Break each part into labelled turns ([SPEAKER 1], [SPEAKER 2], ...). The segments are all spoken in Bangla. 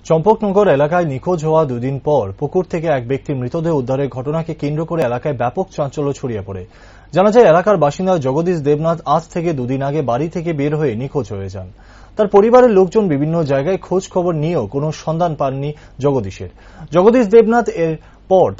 [SPEAKER 1] চম্পকনগর এলাকায় নিখোঁজ হওয়া দুদিন পর পুকুর থেকে এক ব্যক্তির মৃতদেহ উদ্ধারের ঘটনাকে কেন্দ্র করে এলাকায় ব্যাপক চাঞ্চল্য ছড়িয়ে পড়ে। জানা যায়, এলাকার বাসিন্দা জগদীশ দেবনাথ আজ থেকে দুদিন আগে বাড়ি থেকে বের হয়ে নিখোঁজ হয়ে যান। তার পরিবারের লোকজন বিভিন্ন জায়গায় খোঁজ খবর নিয়েও কোনো সন্ধান পাননি জগদীশের। জগদীশ দেবনাথ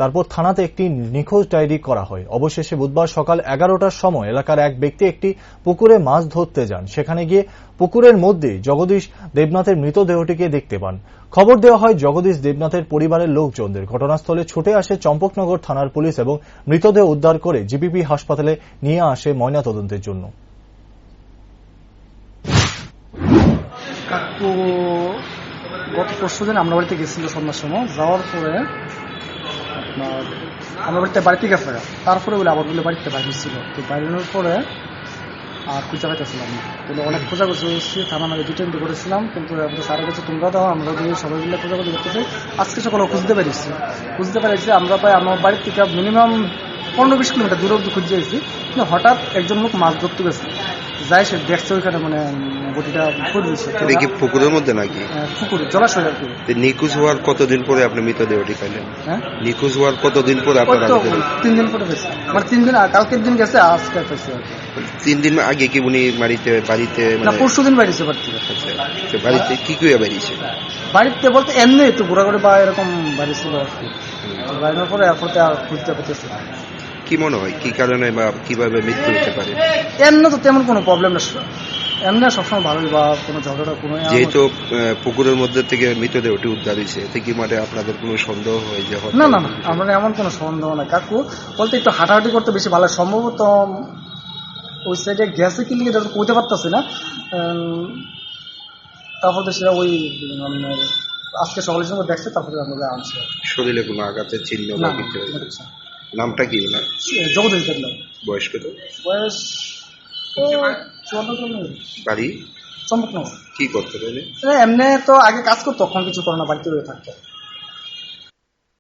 [SPEAKER 1] তারপর থানাতে একটি নিখোঁজ ডায়েরি করা হয়। অবশেষে বুধবার সকাল 11টার সময় এলাকার এক ব্যক্তি একটি পুকুরে মাছ ধরতে যান। সেখানে গিয়ে পুকুরের মধ্যে জগদীশ দেবনাথের মৃতদেহটিকে দেখতে পান। খবর দেওয়া হয় জগদীশ দেবনাথের পরিবারের লোকজনদের। ঘটনাস্থলে ছুটে আসে চম্পকনগর থানার পুলিশ এবং মৃতদেহ উদ্ধার করে জিবিপি হাসপাতালে নিয়ে আসে ময়নাতদন্তের জন্য।
[SPEAKER 2] গত পরশুদিন আমরা বাড়িতে গেছিল সন্ধ্যার সময়, যাওয়ার পরে আমার বাড়িতে গেছে, তারপরে বলে আবার বলে বাড়িতে বাইরে ছিল। তো বাইরের পরে আর খুঁজে পাইতেছিলাম না, কিন্তু অনেক খোঁজাখুঁজি করছি, থানা আমি ডিটেন্ড করেছিলাম, কিন্তু সারা কাছে তোমরা দাও, আমরা সবাই মিলে খোঁজাখুঁজি করতেছি। আজকে সকালে খুঁজতে পেরেছি আমরা প্রায় আমার বাড়ির থেকে মিনিমাম 15-20 কিলোমিটার দূরে অব্দি খুঁজে গেছি। কিন্তু হঠাৎ একজন লোক মাছ ধরতে গেছে, যাই সে দেখছে ওইখানে মানে বটিটা করে দিচ্ছে।
[SPEAKER 3] পুকুরের মধ্যে নাকি
[SPEAKER 2] পুকুরে জলাশয় আর কি।
[SPEAKER 3] নিখোঁজ হওয়ার কতদিন পরে আপনি মৃতদেহটি পাইলেন?
[SPEAKER 2] হ্যাঁ,
[SPEAKER 3] নিখোঁজ হওয়ার কতদিন পরে আপনারা?
[SPEAKER 2] 3 দিন পরে গেছে, মানে 3 দিন, কালকের দিন গেছে, আজকে পেয়েছে আর কি।
[SPEAKER 3] 3 দিন আগে কি উনি বাড়িতে
[SPEAKER 2] না, পরশু দিন বাড়িছে বাড়িতে।
[SPEAKER 3] বাড়িতে কি করে বেরিয়েছে?
[SPEAKER 2] বাড়িতে বলতে এমনি একটু ঘোরাঘুরি বা এরকম বাড়ি ছিল আর কি। বাড়ির পরে এখন আর খুঁজতে পেতেছে।
[SPEAKER 3] কি মনে হয় কি কারণে বা কিভাবে মৃত্যু হতে পারে?
[SPEAKER 2] এমনি তো তেমন কোনো প্রবলেম না, এমনি সবসময় ভালোই বা কোনো ঝগড়া কোনো।
[SPEAKER 3] যেহেতু পুকুরের মধ্যে থেকে মৃতদেহটি উদ্ধার হয়েছে, এতে কি মানে আপনাদের কোনো সন্দেহ হয় যে?
[SPEAKER 2] না, আমরা এমন কোনো সন্দেহ না কাকু, বলতে একটু হাঁটাহাঁটি করতে বেশি ভালো। সম্ভবত ওই সাইডে গেছে কি লিখে কইতে পারতেছি না। তারপরে সেটা ওই আজকে সকালের সময় দেখছে, তারপরে আমরা আনছি।
[SPEAKER 3] শরীরে কোনো আঘাতের চিহ্ন বা কিছু? নামটা কি না?
[SPEAKER 2] জগদীশ দেবনাথ।
[SPEAKER 3] বয়স কত?
[SPEAKER 2] বয়স 54।
[SPEAKER 3] বাড়ি
[SPEAKER 2] চম্পকনগর।
[SPEAKER 3] কি করতে পারে?
[SPEAKER 2] এমনি তো আগে কাজ করতো, তখন কিছু করে না, বাড়িতে থাকতো।